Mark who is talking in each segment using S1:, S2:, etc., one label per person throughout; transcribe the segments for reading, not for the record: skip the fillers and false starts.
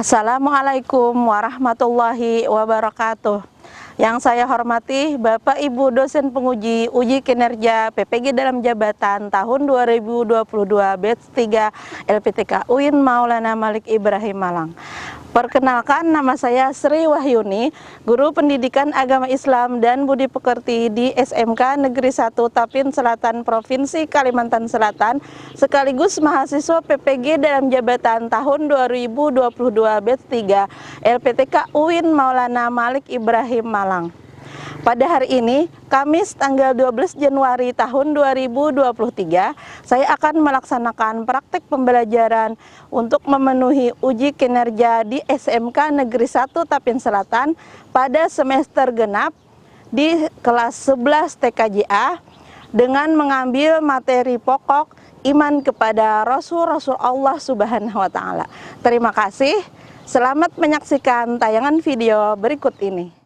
S1: Assalamualaikum warahmatullahi wabarakatuh. Yang saya hormati Bapak Ibu dosen penguji uji kinerja PPG dalam jabatan tahun 2022 batch 3 LPTK UIN Maulana Malik Ibrahim Malang. Perkenalkan, nama saya Sri Wahyuni, guru pendidikan agama Islam dan budi pekerti di SMK Negeri 1 Tapin Selatan Provinsi Kalimantan Selatan, sekaligus mahasiswa PPG dalam jabatan tahun 2022 batch 3 LPTK UIN Maulana Malik Ibrahim Malang. Pada hari ini, Kamis tanggal 12 Januari tahun 2023, saya akan melaksanakan praktek pembelajaran untuk memenuhi uji kinerja di SMK Negeri 1 Tapin Selatan pada semester genap di kelas 11 TKJA dengan mengambil materi pokok iman kepada Rasul-Rasul Allah Subhanahu wa Ta'ala. Terima kasih. Selamat menyaksikan tayangan video berikut ini.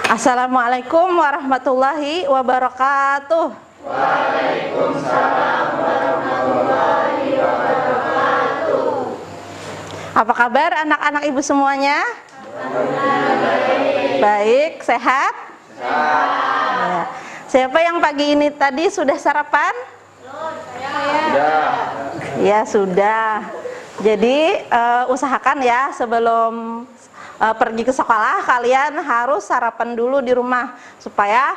S1: Assalamualaikum warahmatullahi wabarakatuh.
S2: Waalaikumsalam warahmatullahi wabarakatuh.
S1: Apa kabar anak-anak ibu semuanya? Baik, sehat? Ya. Siapa yang pagi ini tadi sudah sarapan?
S2: Sudah.
S1: Ya, sudah. Jadi usahakan ya sebelum pergi ke sekolah kalian harus sarapan dulu di rumah supaya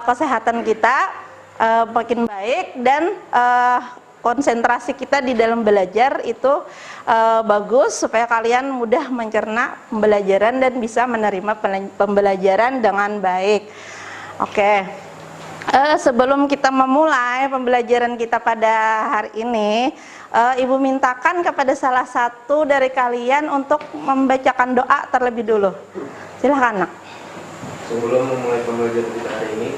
S1: kesehatan kita makin baik dan konsentrasi kita di dalam belajar itu bagus supaya kalian mudah mencerna pembelajaran dan bisa menerima pembelajaran dengan baik. Oke. Sebelum kita memulai pembelajaran kita pada hari ini, Ibu mintakan kepada salah satu dari kalian untuk membacakan doa terlebih dulu. Silahkan, Nak.
S2: Sebelum memulai pembelajaran kita hari ini,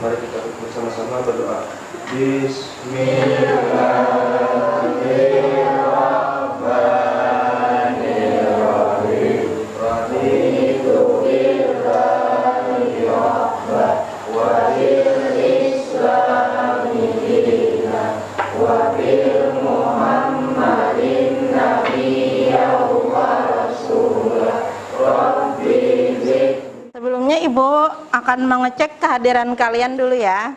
S2: mari kita bersama-sama berdoa. Bismillahirrahmanirrahim. Raditu billahi rabban wa bil islami dinan wa bil Muhammadin nabiyyan wa rasulah. Rabbi zid.
S1: Sebelumnya Ibu akan mengecek kehadiran kalian dulu ya.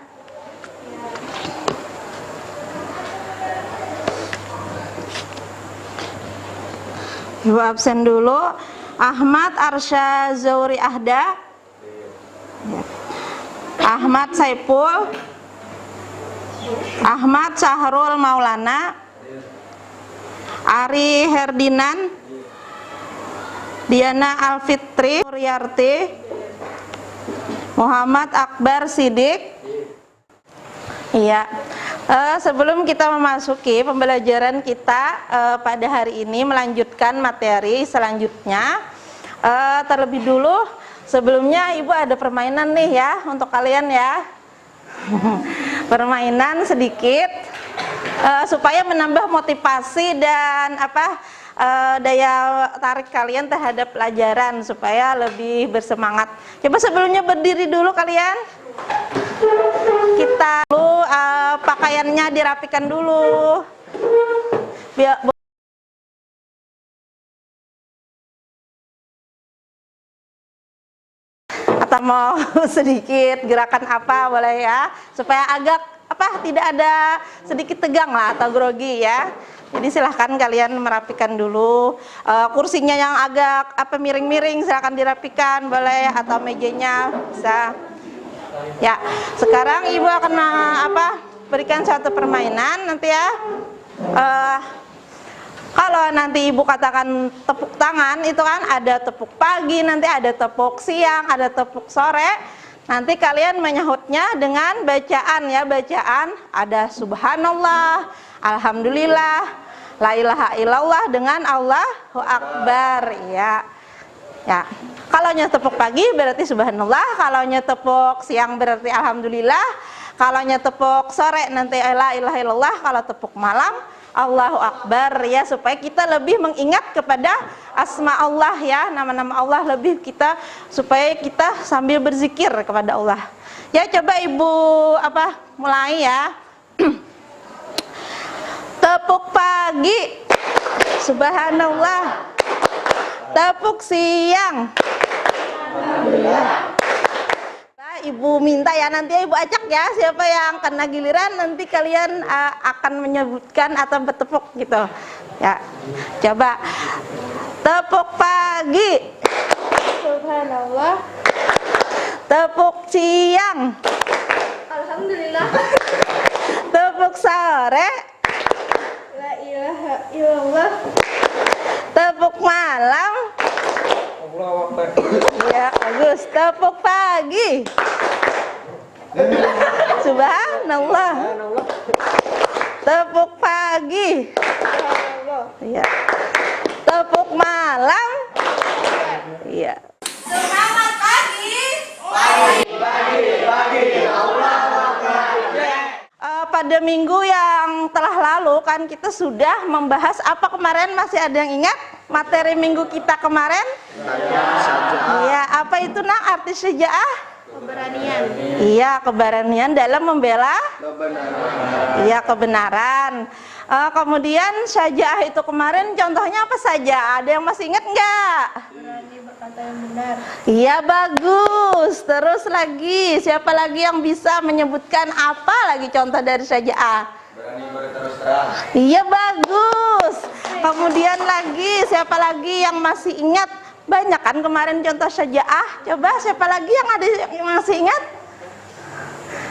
S1: Ibu absen dulu. Ahmad Arsya Zauri Ahda, Ahmad Saipul, Ahmad Sahrul Maulana, Ari Herdinan, Diana Alfitri Suryarti, Muhammad Akbar Sidik. Iya. Sebelum kita memasuki pembelajaran kita pada hari ini, melanjutkan materi selanjutnya, terlebih dulu sebelumnya Ibu ada permainan nih ya untuk kalian ya. Permainan sedikit supaya menambah motivasi dan daya tarik kalian terhadap pelajaran supaya lebih bersemangat. Coba sebelumnya berdiri dulu kalian. Kita dulu pakaiannya dirapikan dulu. Atau mau sedikit gerakan apa boleh ya, supaya agak tidak ada sedikit tegang lah atau grogi ya. Jadi silahkan kalian merapikan dulu kursinya yang agak miring-miring, silahkan dirapikan boleh, atau mejanya bisa. Ya, sekarang Ibu akan berikan suatu permainan nanti ya. Kalau nanti Ibu katakan tepuk tangan itu kan ada tepuk pagi, nanti ada tepuk siang, ada tepuk sore. Nanti kalian menyahutnya dengan bacaan ya, bacaan ada subhanallah, alhamdulillah, la ilaha illallah dengan Allahu akbar ya. Ya. Kalau tepuk pagi berarti subhanallah, kalau tepuk siang berarti alhamdulillah, kalau tepuk sore nanti la ilaha illallah, kalau tepuk malam Allahu Akbar ya, supaya kita lebih mengingat kepada asma Allah ya, nama-nama Allah lebih kita, supaya kita sambil berzikir kepada Allah. Ya, coba Ibu mulai ya. Tepuk pagi, subhanallah. Tepuk siang, alhamdulillah. Nah, Ibu minta ya, nanti Ibu acak ya, siapa yang kena giliran nanti kalian akan menyebutkan atau bertepuk gitu ya. Coba tepuk pagi, subhanallah. Tepuk siang, alhamdulillah. Tepuk sore, la ilaha illallah. Tepuk malam,
S2: Allahu Akbar.
S1: ya bagus. Tepuk pagi, subhanallah. Tepuk pagi, ya. Tepuk malam, iya. Selamat pagi. Pada minggu yang telah lalu kan kita sudah membahas apa kemarin, masih ada yang ingat materi minggu kita kemarin? Iya, apa itu arti syaja'ah? Keberanian. Iya, keberanian dalam membela kebenaran. Iya, kebenaran. Kemudian syaja'ah itu kemarin contohnya apa saja? Ada yang masih ingat nggak? Berani berkata yang benar. Iya, bagus. Terus lagi, siapa lagi yang bisa menyebutkan apa lagi contoh dari syaja'ah?
S2: Berani berterus terang.
S1: Iya, bagus. Kemudian lagi, siapa lagi yang masih ingat? Banyak kan kemarin contoh syaja'ah. Coba siapa lagi yang masih ingat?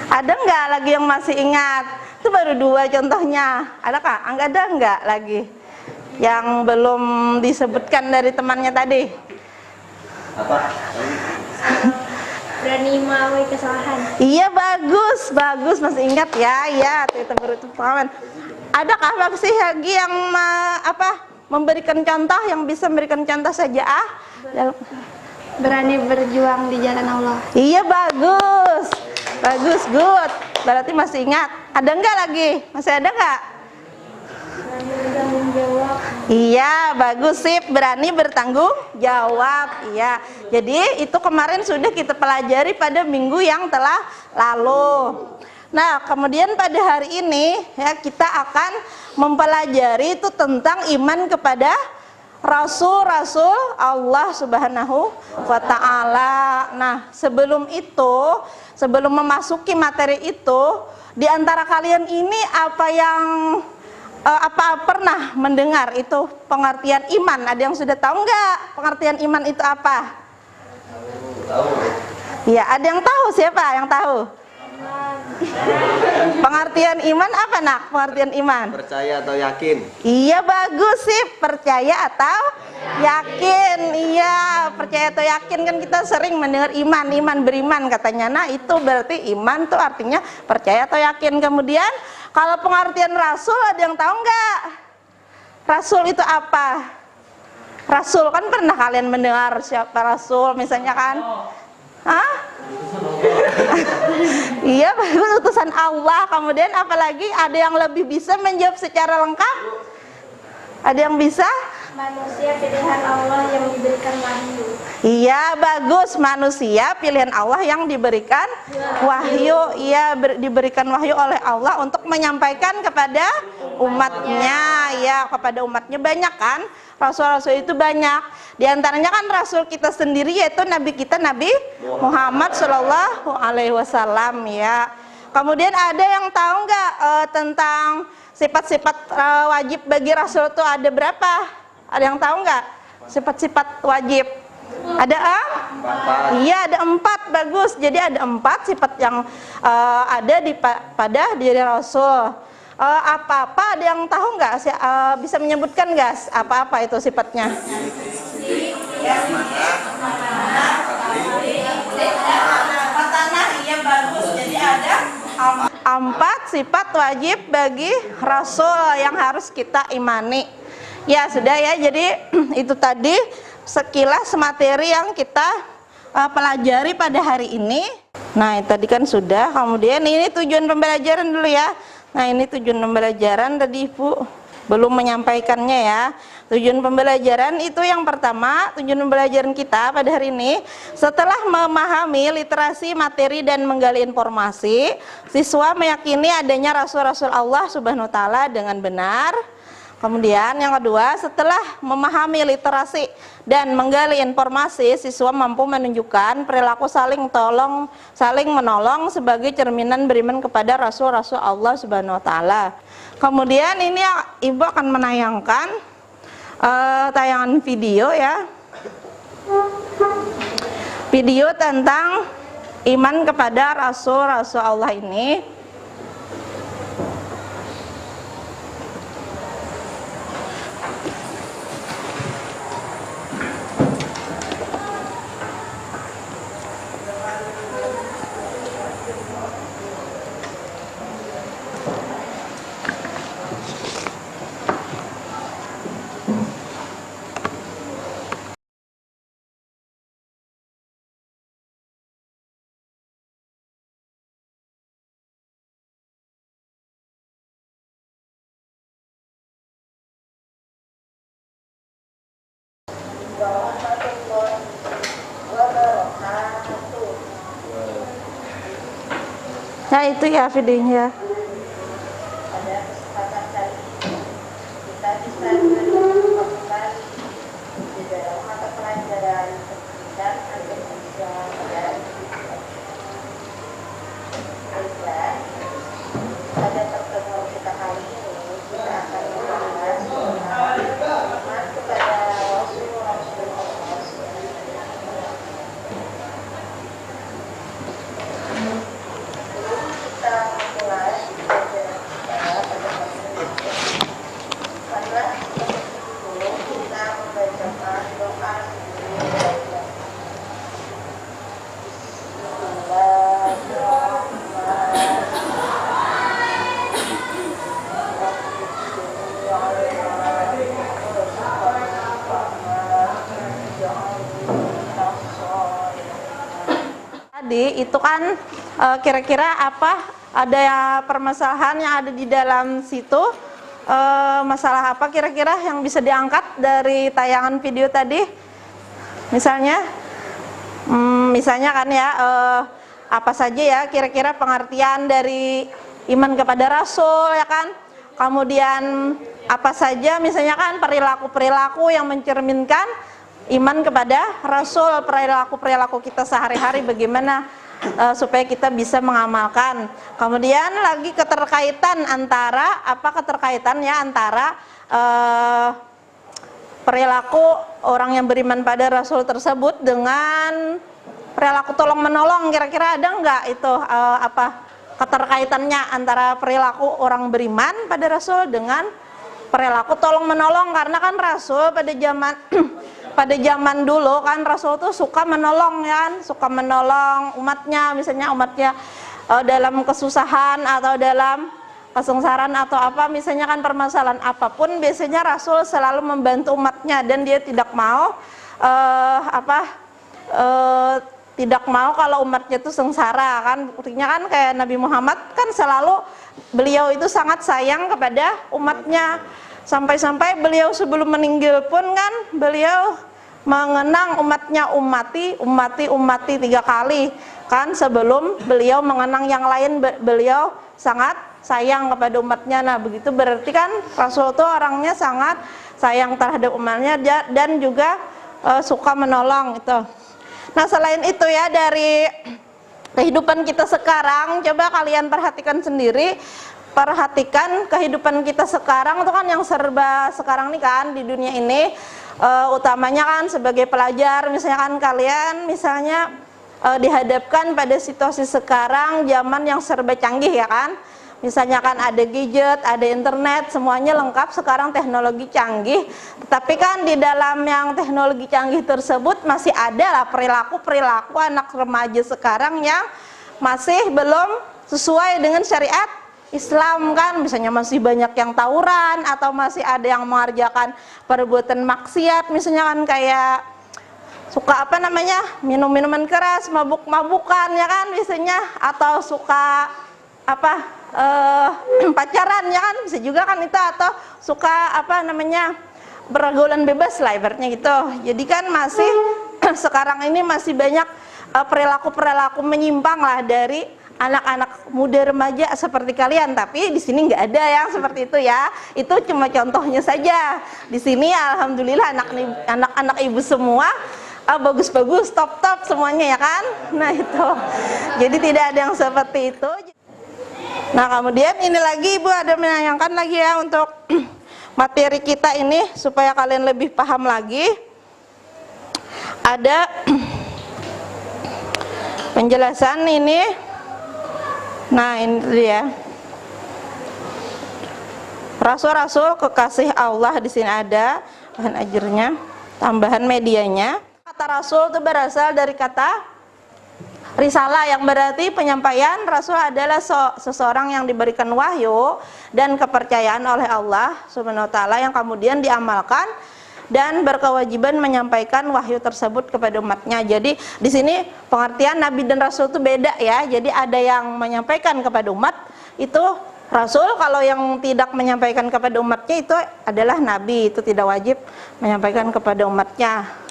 S1: Ada nggak lagi yang masih ingat? Itu baru 2 contohnya. Adakah? Ada nggak lagi yang belum disebutkan dari temannya tadi?
S2: Apa?
S3: Berani mengakui kesalahan.
S1: Iya, bagus masih ingat ya. Ya, kita baru pengalaman. Adakah masih lagi yang memberikan contoh, yang bisa memberikan contoh syaja'ah?
S3: Berani berjuang di jalan Allah.
S1: Iya, bagus, good. Berarti masih ingat. Ada nggak lagi? Masih ada nggak?
S3: Berani bertanggung jawab.
S1: Iya, bagus, sip. Berani bertanggung jawab. Iya. Jadi itu kemarin sudah kita pelajari pada minggu yang telah lalu. Nah, kemudian pada hari ini ya kita akan mempelajari itu tentang iman kepada Rasul-Rasul Allah Subhanahu wa Ta'ala. Nah, sebelum itu, sebelum memasuki materi itu, di antara kalian ini apa pernah mendengar itu pengertian iman? Ada yang sudah tahu nggak pengertian iman itu apa?
S2: Tahu.
S1: Ya, ada yang tahu? Siapa yang tahu? Pengertian iman apa, Nak? Pengertian iman?
S2: Percaya atau yakin?
S1: Iya, bagus sih. Percaya atau yakin? Iya, percaya atau yakin kan kita sering mendengar iman beriman katanya. Nah, itu berarti iman tuh artinya percaya atau yakin. Kemudian kalau pengertian rasul, ada yang tahu nggak? Rasul itu apa? Rasul kan pernah kalian mendengar siapa rasul misalnya kan? Hah? Iya, bagus, utusan Allah. Kemudian apalagi ada yang lebih bisa menjawab secara lengkap? Ada yang bisa?
S3: Manusia pilihan Allah yang diberikan wahyu.
S1: Iya, bagus, manusia pilihan Allah yang diberikan wahyu. Iya, diberikan wahyu oleh Allah untuk menyampaikan kepada umatnya. Ya, kepada umatnya banyak kan? Rasul-rasul itu banyak. Di antaranya kan rasul kita sendiri, yaitu nabi kita Nabi Muhammad Shallallahu Alaihi Wasallam ya. Kemudian ada yang tahu nggak tentang sifat-sifat wajib bagi rasul itu ada berapa? Ada yang tahu nggak sifat-sifat wajib? Ada Iya, ada 4. Bagus. Jadi ada 4 sifat yang ada pada diri rasul. Apa-apa ada yang tahu nggak? Bisa menyebutkan nggak apa-apa itu sifatnya? Tanah. Iya, bagus. Jadi ada 4 sifat wajib bagi rasul yang harus kita imani. Ya, sudah ya. Jadi itu tadi sekilas materi yang kita pelajari pada hari ini. Nah, tadi kan sudah. Kemudian ini tujuan pembelajaran dulu ya. Nah, ini tujuan pembelajaran tadi Ibu belum menyampaikannya ya. Tujuan pembelajaran itu yang pertama, tujuan pembelajaran kita pada hari ini setelah memahami literasi materi dan menggali informasi, siswa meyakini adanya Rasul-Rasul Allah Subhanahu wa taala dengan benar. Kemudian yang kedua, setelah memahami literasi dan menggali informasi, siswa mampu menunjukkan perilaku saling menolong sebagai cerminan beriman kepada Rasul-Rasul Allah Subhanahu wa taala. Kemudian ini Ibu akan menayangkan tayangan video ya. Video tentang iman kepada Rasul-Rasul Allah ini. Nah itu ya videonya.
S4: Pada kesempatan kali ini kita bisa kembali di dalam mata pelajaran pendidikan Indonesia dan baiklah, pada pertemuan kita kali ini kita akan membahas tentang iman kepada Rasulullah. Kita mulai pelajaran kita pada hari ini. Marilah dulu kita membacakan doa sebelum
S1: Tadi itu kan kira-kira apa, ada permasalahan yang ada di dalam situ, masalah apa kira-kira yang bisa diangkat dari tayangan video tadi? Misalnya kan ya, apa saja ya kira-kira pengertian dari iman kepada Rasul ya kan? Kemudian apa saja misalnya kan perilaku-perilaku yang mencerminkan iman kepada Rasul, perilaku kita sehari-hari bagaimana supaya kita bisa mengamalkan. Kemudian lagi keterkaitannya antara perilaku orang yang beriman pada Rasul tersebut dengan perilaku tolong menolong. Kira-kira ada nggak itu keterkaitannya antara perilaku orang beriman pada Rasul dengan perilaku tolong menolong? Karena kan Rasul pada zaman dulu kan Rasul tuh suka menolong ya kan, suka menolong umatnya, misalnya umatnya dalam kesusahan atau dalam kesengsaraan atau apa, misalnya kan permasalahan apapun, biasanya Rasul selalu membantu umatnya dan dia tidak mau tidak mau kalau umatnya itu sengsara kan. Buktinya kan kayak Nabi Muhammad kan selalu beliau itu sangat sayang kepada umatnya. Sampai-sampai beliau sebelum meninggal pun kan beliau mengenang umatnya, ummati 3 kali kan, sebelum beliau mengenang yang lain. Beliau sangat sayang kepada umatnya. Nah begitu berarti kan Rasul itu orangnya sangat sayang terhadap umatnya dan juga suka menolong itu. Nah selain itu ya, dari kehidupan kita sekarang, coba kalian perhatikan sendiri. Perhatikan kehidupan kita sekarang itu kan yang serba sekarang nih kan di dunia ini, utamanya kan sebagai pelajar, misalnya kan kalian misalnya dihadapkan pada situasi sekarang zaman yang serba canggih ya kan, misalnya kan ada gadget, ada internet, semuanya lengkap sekarang, teknologi canggih. Tetapi kan di dalam yang teknologi canggih tersebut masih ada lah perilaku anak remaja sekarang yang masih belum sesuai dengan syariat Islam kan, misalnya masih banyak yang tawuran atau masih ada yang mengerjakan perbuatan maksiat, misalnya kan kayak suka minum minuman keras, mabuk-mabukan ya kan misalnya, atau suka pacaran ya kan, bisa juga kan itu, atau suka pergaulan bebas lah ibaratnya gitu. Jadi kan masih sekarang ini masih banyak perilaku-perilaku menyimpang lah dari anak-anak muda remaja seperti kalian. Tapi di sini nggak ada yang seperti itu ya. Itu cuma contohnya saja. Di sini alhamdulillah anak-anak ibu semua bagus-bagus, top-top semuanya ya kan. Nah itu. Jadi tidak ada yang seperti itu. Nah kemudian ini lagi ibu ada menanyakan lagi ya untuk materi kita ini supaya kalian lebih paham lagi. Ada penjelasan ini. Nah ini dia. Rasul-rasul kekasih Allah di sini ada bahan ajarnya, tambahan medianya. Kata rasul itu berasal dari kata risalah yang berarti penyampaian. Rasul adalah seseorang yang diberikan wahyu dan kepercayaan oleh Allah Subhanahu wa taala yang kemudian diamalkan dan berkewajiban menyampaikan wahyu tersebut kepada umatnya. Jadi di sini pengertian nabi dan rasul itu beda ya. Jadi ada yang menyampaikan kepada umat itu rasul, kalau yang tidak menyampaikan kepada umatnya itu adalah nabi, itu tidak wajib menyampaikan kepada umatnya.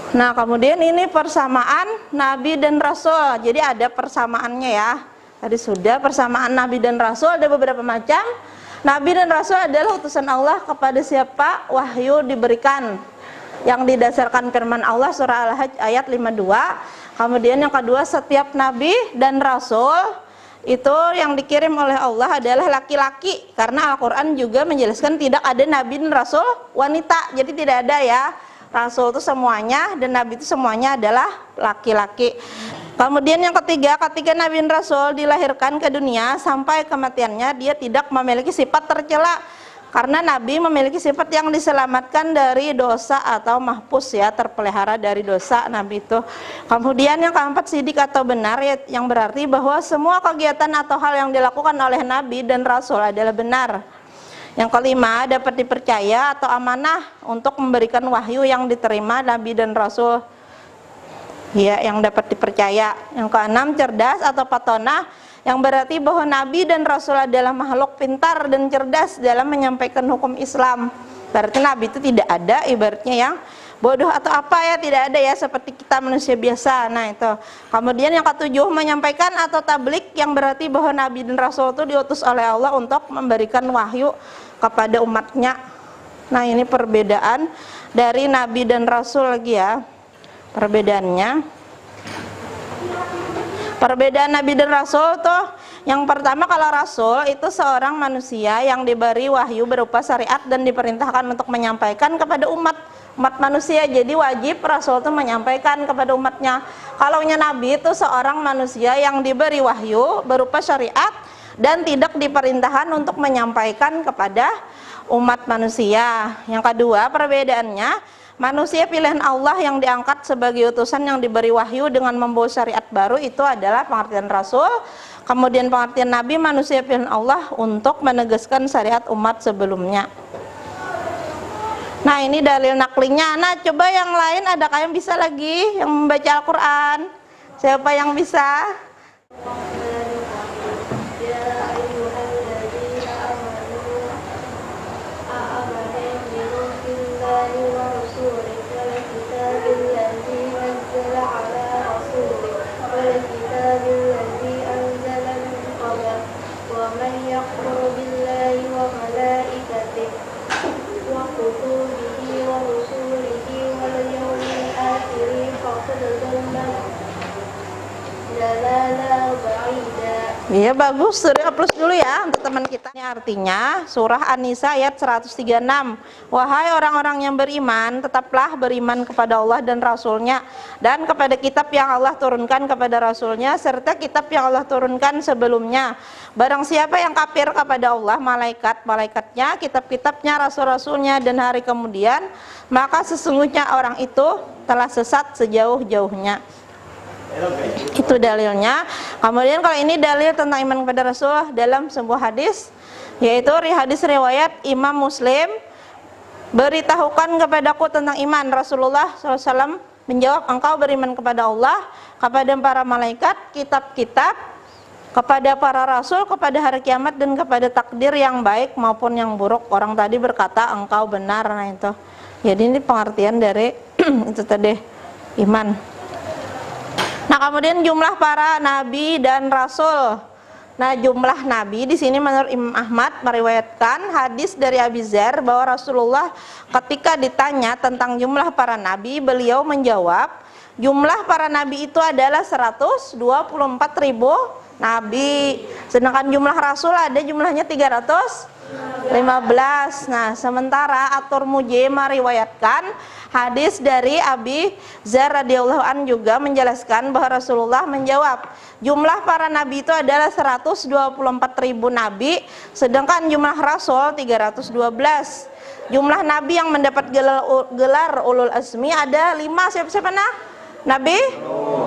S1: Nah kemudian ini persamaan nabi dan rasul. Jadi ada persamaannya ya. Tadi sudah persamaan nabi dan rasul ada beberapa macam. Nabi dan rasul adalah utusan Allah kepada siapa wahyu diberikan, yang didasarkan firman Allah surah Al-Hajj ayat 52. Kemudian yang kedua, setiap nabi dan rasul itu yang dikirim oleh Allah adalah laki-laki, karena Al-Quran juga menjelaskan tidak ada nabi dan rasul wanita. Jadi tidak ada ya, rasul itu semuanya dan nabi itu semuanya adalah laki-laki. Kemudian yang ketiga, ketika nabi dan rasul dilahirkan ke dunia sampai kematiannya dia tidak memiliki sifat tercela, karena nabi memiliki sifat yang diselamatkan dari dosa atau mahpus ya, terpelihara dari dosa nabi itu. Kemudian yang keempat, sidik atau benar ya, yang berarti bahwa semua kegiatan atau hal yang dilakukan oleh nabi dan rasul adalah benar. Yang kelima, dapat dipercaya atau amanah untuk memberikan wahyu yang diterima nabi dan rasul ya, yang dapat dipercaya. Yang keenam, cerdas atau patonah, yang berarti bahwa nabi dan rasul adalah makhluk pintar dan cerdas dalam menyampaikan hukum Islam. Berarti nabi itu tidak ada ibaratnya yang bodoh atau apa ya, tidak ada ya, seperti kita manusia biasa. Nah itu. Kemudian yang ketujuh, menyampaikan atau tablik, yang berarti bahwa nabi dan rasul itu diutus oleh Allah untuk memberikan wahyu kepada umatnya. Nah ini perbedaan dari nabi dan rasul lagi ya. Perbedaannya, perbedaan nabi dan rasul tuh yang pertama, kalau rasul itu seorang manusia yang diberi wahyu berupa syariat dan diperintahkan untuk menyampaikan kepada umat manusia. Jadi wajib rasul itu menyampaikan kepada umatnya. Kalau nabi itu seorang manusia yang diberi wahyu berupa syariat dan tidak diperintahkan untuk menyampaikan kepada umat manusia. Yang kedua perbedaannya, manusia pilihan Allah yang diangkat sebagai utusan yang diberi wahyu dengan membawa syariat baru, itu adalah pengertian rasul. Kemudian pengertian nabi, manusia pilihan Allah untuk menegaskan syariat umat sebelumnya. Nah ini dalil naklinya. Nah coba yang lain, adakah yang bisa lagi yang membaca Al-Quran? Siapa yang bisa? Iya bagus, sudah plus dulu ya untuk teman kita. Ini artinya surah An-Nisa ayat 136. Wahai orang-orang yang beriman, tetaplah beriman kepada Allah dan Rasulnya, dan kepada kitab yang Allah turunkan kepada Rasulnya, serta kitab yang Allah turunkan sebelumnya. Barang siapa yang kafir kepada Allah, malaikat-malaikatnya, kitab-kitabnya, rasul-rasulnya, dan hari kemudian, maka sesungguhnya orang itu telah sesat sejauh-jauhnya. Itu dalilnya. Kemudian kalau ini dalil tentang iman kepada Rasulullah dalam sebuah hadis, yaitu hadis riwayat Imam Muslim, beritahukan kepadaku tentang iman. Rasulullah SAW menjawab, engkau beriman kepada Allah, kepada para malaikat, kitab-kitab, kepada para rasul, kepada hari kiamat, dan kepada takdir yang baik maupun yang buruk. Orang tadi berkata engkau benar. Nah itu, jadi ini pengertian dari itu tadi, iman. Nah kemudian jumlah para nabi dan rasul. Nah jumlah nabi di sini menurut Imam Ahmad meriwayatkan hadis dari Abi Dzar bahwa Rasulullah ketika ditanya tentang jumlah para nabi, beliau menjawab, jumlah para nabi itu adalah 124.000 nabi. Sedangkan jumlah rasul ada jumlahnya 315. Nah, sementara At-Tirmidzi meriwayatkan hadis dari Abi Dzar radhiyallahu an juga menjelaskan bahwa Rasulullah menjawab, jumlah para nabi itu adalah 124.000 nabi, sedangkan jumlah rasul 312. Jumlah nabi yang mendapat gelar ulul azmi ada 5. Siapa-siapa nah? Nabi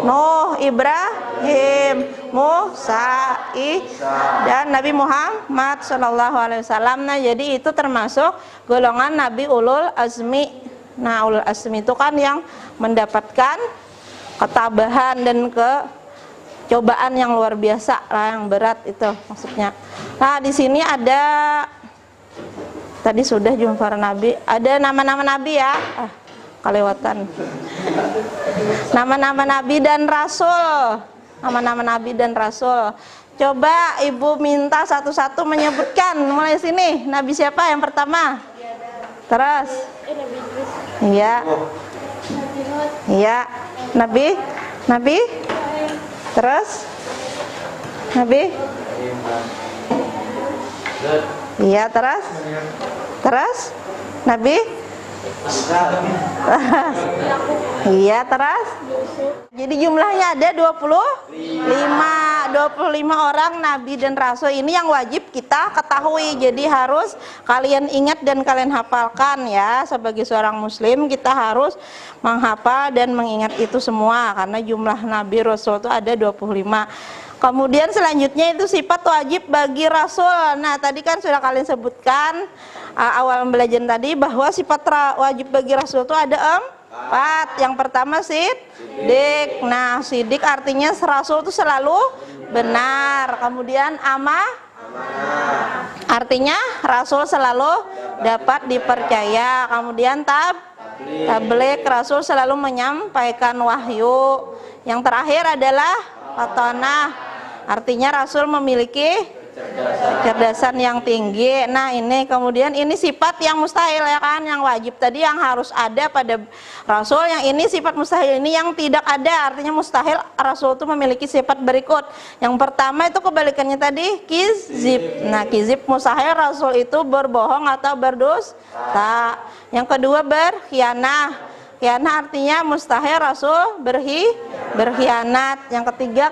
S1: Nuh, Ibrahim, Musa, dan Nabi Muhammad sallallahu alaihi wasallam. Nah, jadi itu termasuk golongan nabi ulul azmi. Nah, ulul azmi itu kan yang mendapatkan ketabahan dan cobaan yang luar biasa lah, yang berat itu maksudnya. Nah, di sini ada tadi sudah jumlah para nabi, ada nama-nama nabi ya. Kelewatan. Nama-nama nabi dan rasul. Nama-nama nabi dan rasul. Coba Ibu minta satu-satu menyebutkan. Mulai sini, nabi siapa yang pertama? Terus? Iya. Iya. Nabi? Nabi? Terus? Nabi? Iya, terus? Terus? Nabi? Iya, terus? Jadi jumlahnya ada 25 orang nabi dan rasul. Ini yang wajib kita ketahui. Jadi harus kalian ingat dan kalian hafalkan ya. Sebagai seorang muslim kita harus menghafal dan mengingat itu semua, karena jumlah nabi rasul itu ada 25. Kemudian selanjutnya itu sifat wajib bagi rasul. Nah, tadi kan sudah kalian sebutkan awal belajar tadi bahwa sifat wajib bagi rasul itu ada 4. Yang pertama sidik. Nah, sidik artinya rasul itu selalu benar. Kemudian artinya rasul selalu dapat dipercaya. Kemudian tabligh, rasul selalu menyampaikan wahyu. Yang terakhir adalah fatonah, artinya rasul memiliki kecerdasan yang tinggi. Nah, ini kemudian ini sifat yang mustahil ya kan, yang wajib tadi yang harus ada pada rasul. Yang ini sifat mustahil, ini yang tidak ada, artinya mustahil rasul itu memiliki sifat berikut. Yang pertama itu kebalikannya tadi, kizib. Nah, kizib mustahil rasul itu berbohong atau berdusta. Yang kedua berkhianah. Khianah artinya mustahil rasul berkhianat. Yang ketiga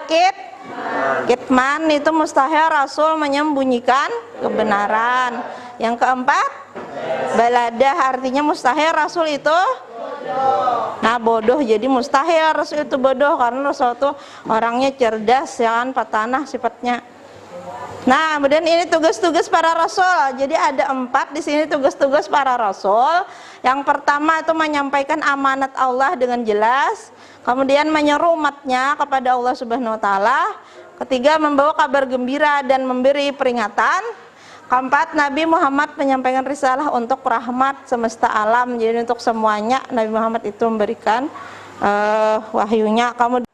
S1: kitman itu mustahil rasul menyembunyikan kebenaran. Yang keempat baladah artinya mustahil rasul itu bodoh. Jadi mustahil rasul itu bodoh, karena rasul itu orangnya cerdas ya kan, fatanah sifatnya. Nah, kemudian ini tugas-tugas para rasul. Jadi ada 4 di sini tugas-tugas para rasul. Yang pertama itu menyampaikan amanat Allah dengan jelas. Kemudian menyeru umatnya kepada Allah Subhanahu wa taala. Ketiga, membawa kabar gembira dan memberi peringatan. Keempat, Nabi Muhammad menyampaikan risalah untuk rahmat semesta alam. Jadi untuk semuanya Nabi Muhammad itu memberikan wahyunya. Kemudian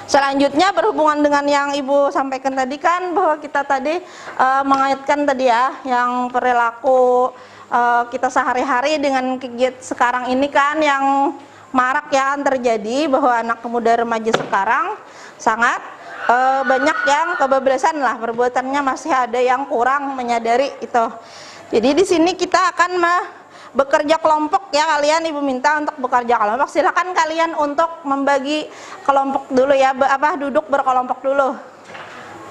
S1: selanjutnya berhubungan dengan yang Ibu sampaikan tadi kan, bahwa kita tadi mengaitkan tadi ya yang perilaku kita sehari-hari dengan kegiatan sekarang ini kan yang marak ya kan terjadi, bahwa anak pemuda remaja sekarang sangat banyak yang kebablasan lah, perbuatannya masih ada yang kurang menyadari itu. Jadi di sini kita akan bekerja kelompok ya, kalian Ibu minta untuk bekerja kelompok. Silakan kalian untuk membagi kelompok dulu ya, duduk berkelompok dulu.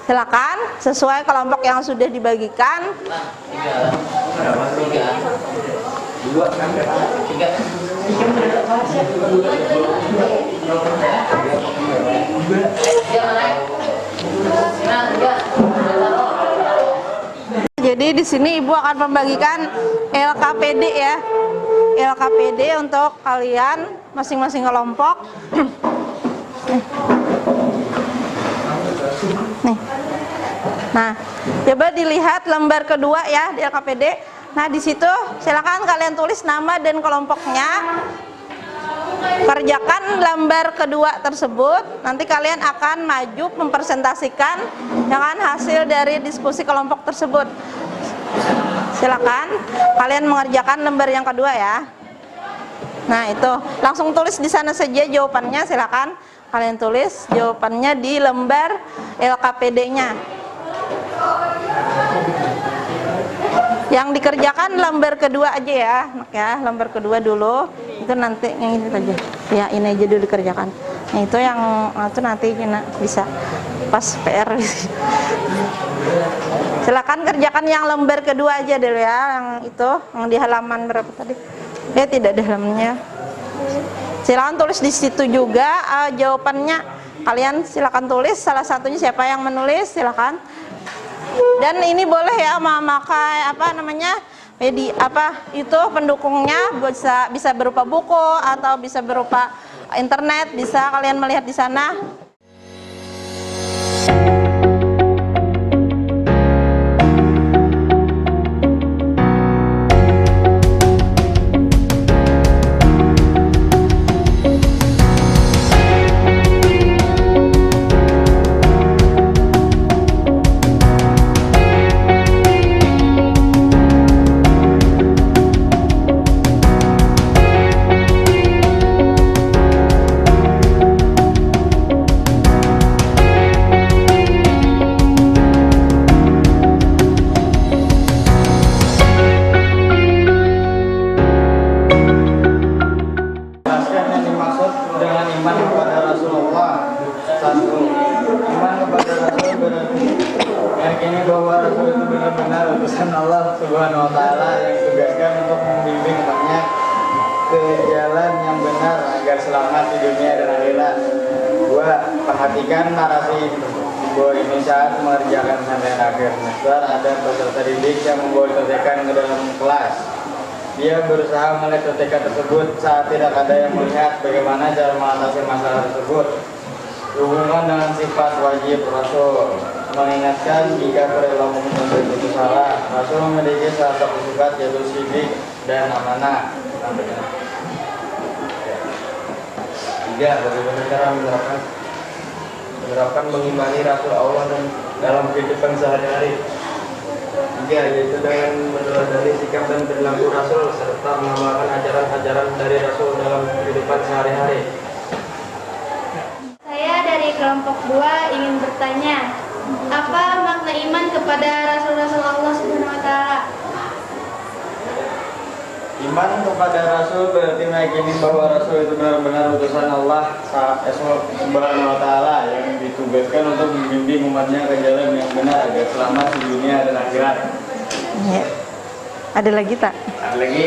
S1: Silakan sesuai kelompok yang sudah dibagikan. Jadi di sini Ibu akan membagikan LKPD ya. LKPD untuk kalian masing-masing kelompok. Nih. Nah, coba dilihat lembar kedua ya di LKPD. Nah, di situ silakan kalian tulis nama dan kelompoknya. Kerjakan lembar kedua tersebut. Nanti kalian akan maju mempresentasikan dengan hasil dari diskusi kelompok tersebut. Silakan kalian mengerjakan lembar yang kedua ya. Nah, itu langsung tulis di sana saja jawabannya. Silakan kalian tulis jawabannya di lembar LKPD-nya. Yang dikerjakan lembar kedua aja ya, ya lembar kedua dulu. Itu nanti yang ini aja. Ya, ini aja dulu dikerjakan. Nah, itu yang itu nanti bisa pas PR. Silakan kerjakan yang lembar kedua aja dulu ya, yang itu yang di halaman berapa tadi? Tidak di halamannya. Silakan tulis di situ juga jawabannya. Kalian silakan tulis salah satunya siapa yang menulis, silakan. Dan ini boleh ya memakai itu pendukungnya bisa berupa buku atau bisa berupa internet, bisa kalian melihat di sana.
S5: Meyakini bahwa Rasul itu benar-benar utusan Allah Subhanahu wa Ta'ala yang ditugaskan untuk membimbing umatnya ke jalan yang benar agar selamat di dunia dan akhirat. 2. Perhatikan narasi bahwa ini saat mengerjakan sampai akhir semester ada peserta didik yang membawa contekan ke dalam kelas. Dia berusaha melihat contekan tersebut saat tidak ada yang melihat bagaimana cara mengatasi masalah tersebut. Hubungan dengan sifat wajib Rasul mengingatkan jika perilaku membuat itu salah. Rasul memiliki salah satu sifat yaitu sidik dan amanah.
S2: 3. Bagaimana cara menerapkan mengimani Rasul Allah dan dalam kehidupan sehari-hari. 3. Yaitu dengan meneladani sikap dan perilaku Rasul serta mengamalkan ajaran-ajaran dari Rasul dalam kehidupan sehari-hari.
S3: Saya dari kelompok 2 ingin bertanya, apa makna iman kepada Rasul-Rasul Allah Subhanahu wa Ta'ala?
S5: Iman kepada Rasul berarti meyakini bahwa Rasul itu benar-benar utusan Allah Subhanahu wa Ta'ala yang ditugaskan untuk membimbing umatnya ke jalan yang benar agar selamat di dunia dan akhirat.
S1: Ya. Ada lagi tak?
S5: Ada lagi?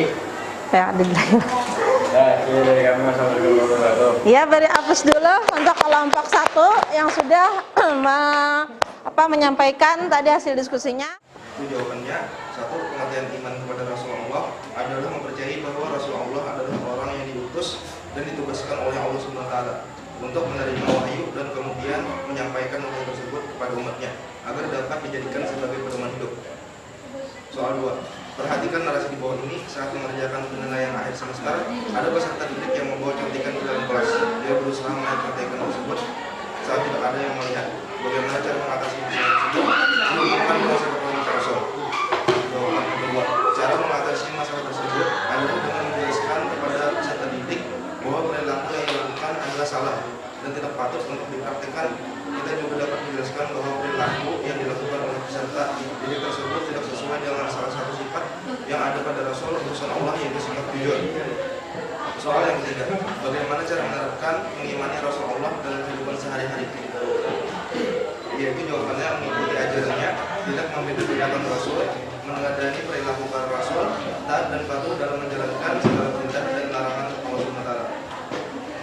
S1: Ya, ada lagi.
S5: Ini dari kami Wassalamualaikum warahmatullahi wabarakatuh.
S1: Ya, beri hapus dulu untuk kelompok 1 yang sudah menyampaikan tadi hasil diskusinya.
S2: Itu jawabannya. 1. Pengertian iman kepada Rasulullah adalah mempercayai bahwa Rasulullah adalah orang yang diutus dan ditugaskan oleh Allah SWT untuk menerima wahyu dan kemudian menyampaikan wahyu tersebut kepada umatnya agar dapat dijadikan sebagai pedoman hidup. Soal 2. Perhatikan narasi di bawah ini. Saat mengerjakan penilaian akhir semester, ada peserta didik yang membawa contekan ke dalam kelas. Dia berusaha melihat contekan tersebut saat tidak ada yang melihat. Bagaimana cara mengatasi masalah tersebut? Menghubungkan dengan seperti Rasul. Jawaban kedua, cara mengatasi masalah tersebut adalah dengan menjelaskan kepada peserta didik bahwa perilaku yang dilakukan adalah salah dan tidak patut untuk dipraktikkan. Kita juga dapat menjelaskan bahwa perilaku yang dilakukan oleh peserta didik tersebut tidak sesuai dengan salah satu sifat yang ada pada Rasul utusan Allah yaitu sifat jujur. Soal yang ketiga, bagaimana cara menerapkan mengimani Rasul Allah dalam kehidupan sehari-hari? Yaitu jawabannya mengikuti ajarannya, tidak membeda-bedakan Rasul, meneladani perilaku para Rasul, taat dan patuh dalam menjalankan segala perintah dan larangan Allah SWT.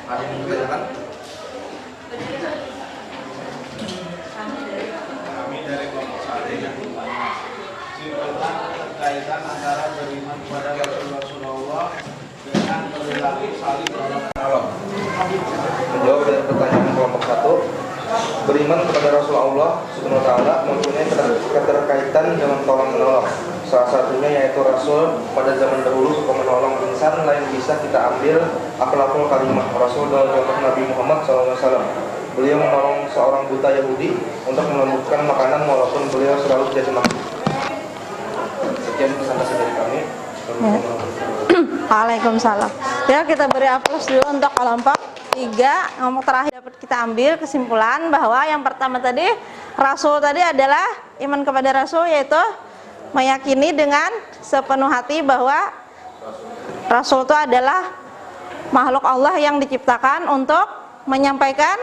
S2: Ada yang ditanyakan?
S5: Kami dari kelompok 1 yang bertanya, simpulkan kaitan antara beriman kepada Rasulullah dengan perilaku saling menolong.
S2: Menjawab dari pertanyaan kelompok 1, Beriman kepada Rasulullah Subhanahu wa taala mempunyai keterkaitan dengan tolong menolong. Salah satunya yaitu Rasul pada zaman dahulu suka menolong insan lain, bisa kita ambil akhlakul karimah Rasul dalam contoh Nabi Muhammad SAW. Beliau menolong seorang buta Yahudi untuk melembutkan makanan walaupun beliau selalu jadi makhluk. Sekian pesan-pesan dari kami.
S1: Waalaikumsalam. Ya, kita beri aplaus dulu untuk kelompok 3. Ngomong terakhir dapat kita ambil kesimpulan bahwa yang pertama tadi, Rasul tadi adalah iman kepada Rasul, yaitu meyakini dengan sepenuh hati bahwa Rasul itu adalah makhluk Allah yang diciptakan untuk menyampaikan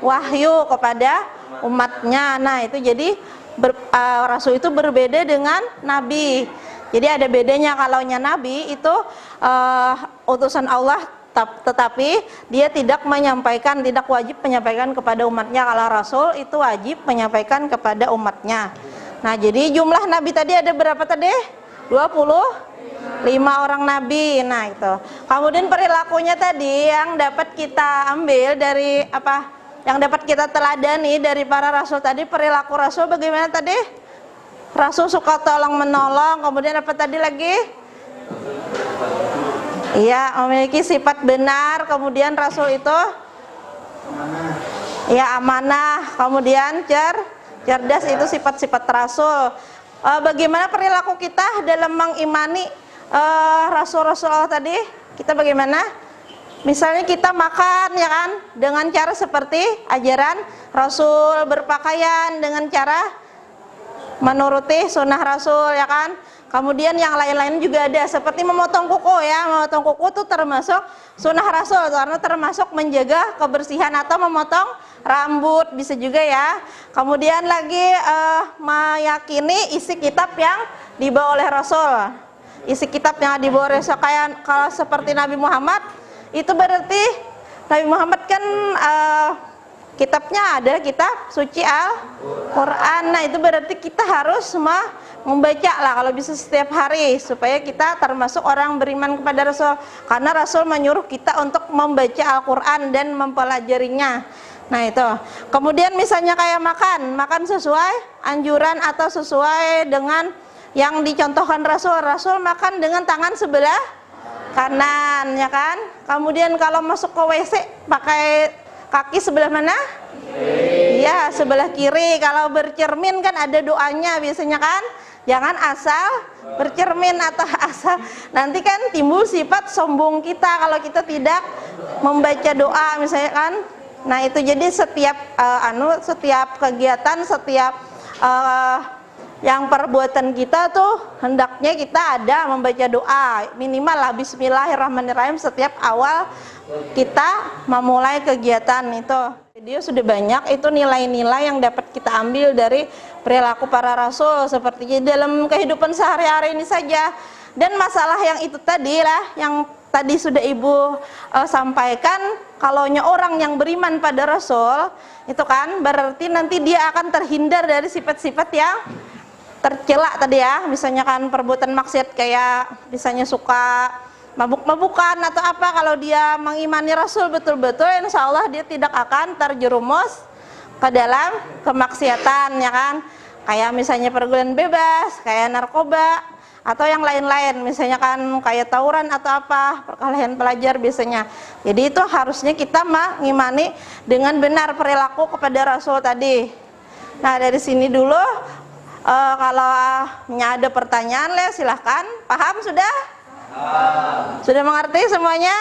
S1: wahyu kepada umatnya. Nah, itu jadi Rasul itu berbeda dengan Nabi. Jadi ada bedanya, kalaunya Nabi itu utusan Allah, tetapi dia tidak menyampaikan, tidak wajib menyampaikan kepada umatnya. Kalau Rasul itu wajib menyampaikan kepada umatnya. Nah, jadi jumlah Nabi tadi ada berapa tadi? 25 orang Nabi. Nah, itu. Kemudian perilakunya tadi yang dapat kita ambil dari apa? Yang dapat kita teladani dari para Rasul tadi, perilaku Rasul bagaimana tadi? Rasul suka tolong menolong, kemudian apa tadi lagi? Iya, memiliki sifat benar, kemudian Rasul itu ya amanah, kemudian cerdas, itu sifat-sifat Rasul. Bagaimana perilaku kita dalam mengimani Rasul-Rasul Allah tadi? Kita bagaimana? Misalnya kita makan, ya kan, dengan cara seperti ajaran Rasul, berpakaian dengan cara menuruti sunnah Rasul, ya kan. Kemudian yang lain-lain juga ada, seperti memotong kuku, ya. Memotong kuku itu termasuk sunnah Rasul, karena termasuk menjaga kebersihan, atau memotong rambut bisa juga, ya. Kemudian lagi meyakini isi kitab yang dibawa oleh Rasul. Isi kitab yang dibawa oleh Rasul, kayak kalau seperti Nabi Muhammad, itu berarti Nabi Muhammad kan kitabnya adalah kitab suci Al-Quran. Nah, itu berarti kita harus membaca lah kalau bisa setiap hari, supaya kita termasuk orang beriman kepada Rasul, karena Rasul menyuruh kita untuk membaca Al-Quran dan mempelajarinya. Nah, itu. Kemudian misalnya kayak makan sesuai anjuran atau sesuai dengan yang dicontohkan Rasul. Rasul makan dengan tangan sebelah kanan, ya kan. Kemudian kalau masuk ke WC pakai kaki sebelah mana? Iya, sebelah kiri. Kalau bercermin kan ada doanya biasanya kan. Jangan asal bercermin atau asal, nanti kan timbul sifat sombong kita kalau kita tidak membaca doa misalnya kan. Nah, itu jadi setiap setiap kegiatan, setiap yang perbuatan kita tuh hendaknya kita ada membaca doa, minimal lah bismillahirrahmanirrahim setiap awal kita memulai kegiatan itu. Jadi sudah banyak itu nilai-nilai yang dapat kita ambil dari perilaku para Rasul, seperti dalam kehidupan sehari-hari ini saja. Dan masalah yang itu tadi lah, yang tadi sudah Ibu sampaikan, kalaunya orang yang beriman pada Rasul itu kan berarti nanti dia akan terhindar dari sifat-sifat yang tercela tadi, ya. Misalnya kan perbuatan maksiat, kayak misalnya suka mabuk-mabukan atau apa. Kalau dia mengimani Rasul betul-betul, insya Allah dia tidak akan terjerumus ke dalam kemaksiatan, ya kan. Kayak misalnya pergaulan bebas, kayak narkoba atau yang lain-lain, misalnya kan kayak tawuran atau apa, perkelahian pelajar biasanya. Jadi itu harusnya kita mengimani dengan benar perilaku kepada Rasul tadi. Nah, dari sini dulu. Kalau ada pertanyaan, silahkan. Paham sudah? Sudah mengerti semuanya?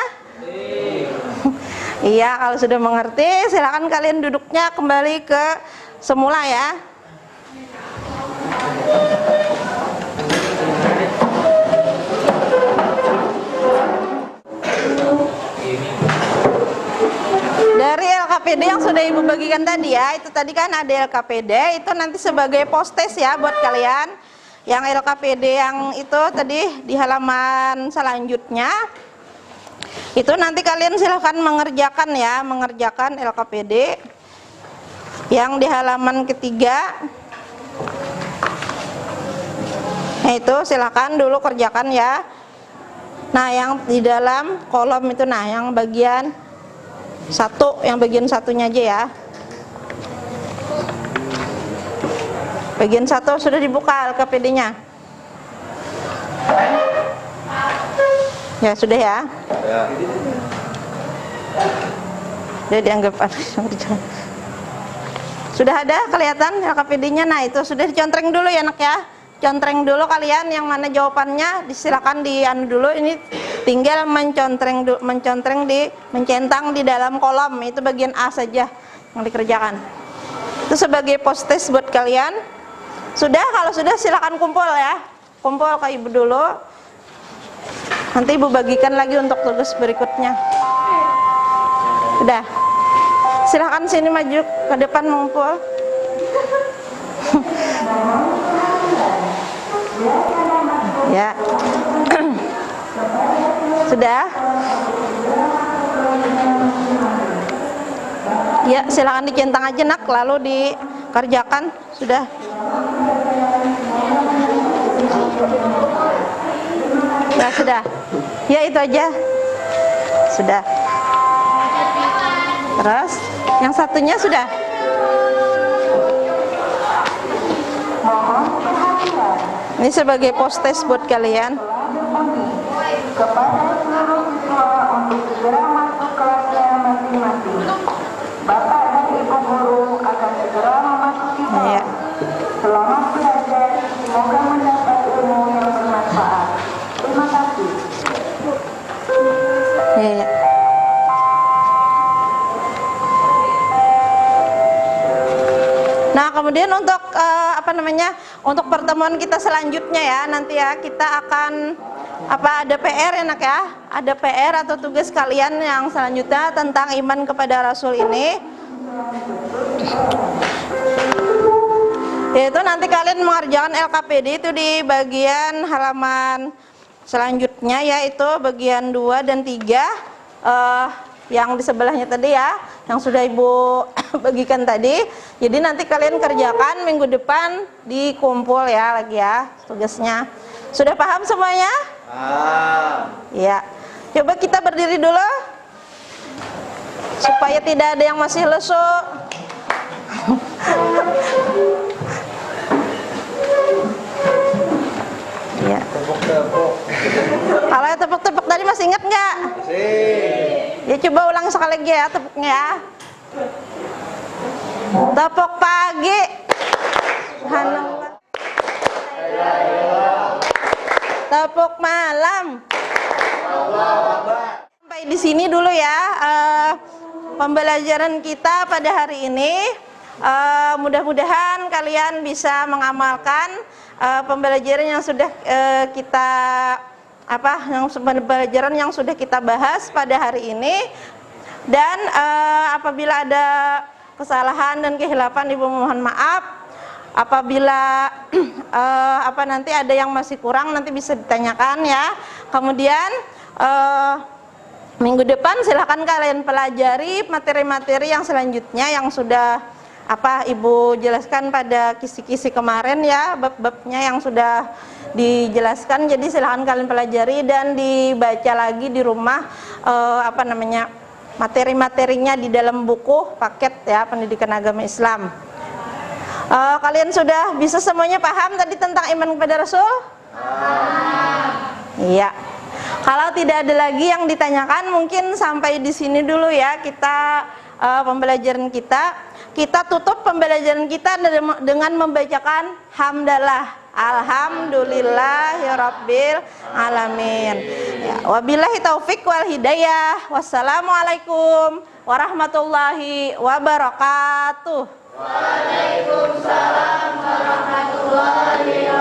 S1: Iya, kalau sudah mengerti, silahkan kalian duduknya kembali ke semula, ya. Dari LKPD yang sudah Ibu bagikan tadi, ya, itu tadi kan ada LKPD, itu nanti sebagai postes, ya, buat kalian. Yang LKPD yang itu tadi di halaman selanjutnya, itu nanti kalian silahkan mengerjakan, ya, mengerjakan LKPD yang di halaman ketiga. Nah, itu silahkan dulu kerjakan, ya. Nah, yang di dalam kolom itu, nah, yang bagian satu, yang bagian satunya aja, ya. Bagian 1 sudah dibuka LKPD-nya. Ya sudah ya.
S5: Ya.
S1: Dia dianggap sudah ada kelihatan LKPD-nya. Nah itu sudah dicontreng dulu ya nak ya. Contreng dulu kalian yang mana jawabannya, disilakan dulu. Ini tinggal mencentang di dalam kolom. Itu bagian A saja yang dikerjakan. Itu sebagai post test buat kalian. Sudah, kalau sudah silakan kumpul ya. Kumpul ke ibu dulu. Nanti ibu bagikan lagi untuk tugas berikutnya. Sudah. Silakan sini maju ke depan mengumpul. Ya. Sudah? Ya, silakan dicentang aja nak, lalu dikerjakan. Sudah. Ya, sudah. Ya, itu aja. Sudah. Terus, yang satunya sudah. Ini sebagai post test buat kalian.
S4: Kepada seluruh siswa untuk segera masuk kelasnya masing-masing. Bapak dan Ibu guru akan segera memasuki kelas.
S1: Ya.
S4: Selamat belajar, semoga mendapat ilmu yang bermanfaat. Terima kasih.
S1: Ya. Nah, kemudian untuk untuk pertemuan kita selanjutnya ya, nanti ya kita akan ada PR ya nak ya, ada PR atau tugas kalian yang selanjutnya tentang iman kepada Rasul ini. Yaitu nanti kalian mengerjakan LKPD itu di bagian halaman selanjutnya, yaitu bagian 2 dan 3 yang di sebelahnya tadi ya, yang sudah ibu bagikan tadi. Jadi nanti kalian kerjakan minggu depan dikumpul ya lagi ya tugasnya. Sudah paham semuanya? Ya. Coba kita berdiri dulu supaya tidak ada yang masih lesu. Ya.
S5: Tepuk-tepuk.
S1: Kalau yang tepuk-tepuk tadi masih ingat nggak? Ya coba ulang sekali lagi ya tepuknya ya. Tepuk pagi. Subhanallah. Tepuk malam. Sampai di sini dulu ya pembelajaran kita pada hari ini. Mudah-mudahan kalian bisa mengamalkan pembelajaran yang sudah pembelajaran yang sudah kita bahas pada hari ini. Dan apabila ada kesalahan dan kehilafan, ibu mohon maaf. Apabila nanti ada yang masih kurang, nanti bisa ditanyakan ya. Kemudian minggu depan silahkan kalian pelajari materi-materi yang selanjutnya yang sudah ibu jelaskan pada kisi-kisi kemarin ya, bab-babnya yang sudah dijelaskan. Jadi silahkan kalian pelajari dan dibaca lagi di rumah materi-materinya di dalam buku paket ya pendidikan agama Islam. Kalian sudah bisa semuanya paham tadi tentang iman kepada Rasul? Iya. Kalau tidak ada lagi yang ditanyakan, mungkin sampai di sini dulu ya kita pembelajaran kita. Kita tutup pembelajaran kita dengan membacakan hamdalah. Alhamdulillahirabbil alamin. Ya, wabillahi taufik wal hidayah. Wassalamualaikum warahmatullahi wabarakatuh. Waalaikumsalam warahmatullahi wabarakatuh.